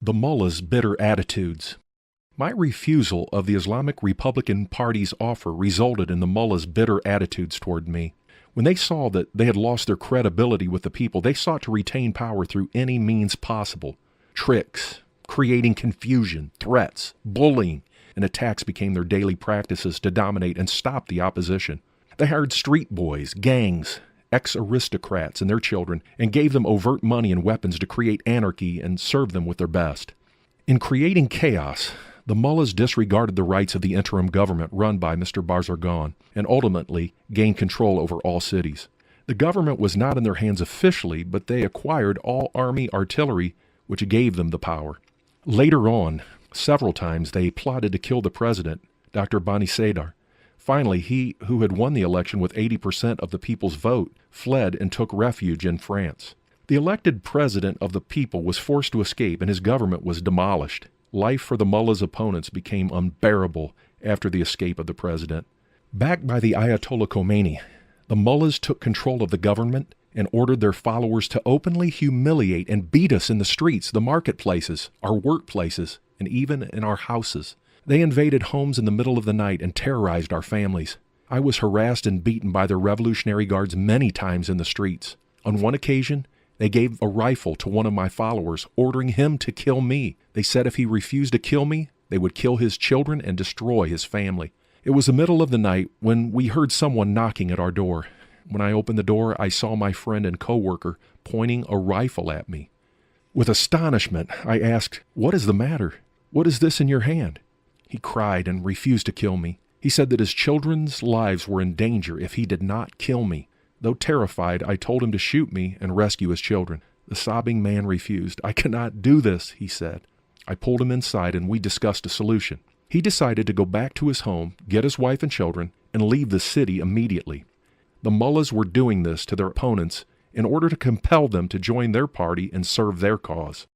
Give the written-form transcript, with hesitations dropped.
The Mullah's bitter attitudes. My refusal of the Islamic Republican Party's offer resulted in the Mullah's bitter attitudes toward me. When they saw that they had lost their credibility with the people, they sought to retain power through any means possible. Tricks, creating confusion, threats, bullying, and attacks became their daily practices to dominate and stop the opposition. They hired street boys, gangs, ex-aristocrats and their children, and gave them overt money and weapons to create anarchy and serve them with their best. In creating chaos, the mullahs disregarded the rights of the interim government run by Mr. Barzargan and ultimately gained control over all cities. The government was not in their hands officially, but they acquired all army artillery, which gave them the power. Later on, several times they plotted to kill the president, Dr. Bani Sadr. Finally, he, who had won the election with 80% of the people's vote, fled and took refuge in France. The elected president of the people was forced to escape and his government was demolished. Life for the mullah's opponents became unbearable after the escape of the president. Backed by the Ayatollah Khomeini, the mullahs took control of the government and ordered their followers to openly humiliate and beat us in the streets, the marketplaces, our workplaces, and even in our houses. They invaded homes in the middle of the night and terrorized our families. I was harassed and beaten by their Revolutionary Guards many times in the streets. On one occasion, they gave a rifle to one of my followers, ordering him to kill me. They said if he refused to kill me, they would kill his children and destroy his family. It was the middle of the night when we heard someone knocking at our door. When I opened the door, I saw my friend and co-worker pointing a rifle at me. With astonishment, I asked, "What is the matter? What is this in your hand?" He cried and refused to kill me. He said that his children's lives were in danger if he did not kill me. Though terrified, I told him to shoot me and rescue his children. The sobbing man refused. "I cannot do this," he said. I pulled him inside and we discussed a solution. He decided to go back to his home, get his wife and children, and leave the city immediately. The mullahs were doing this to their opponents in order to compel them to join their party and serve their cause.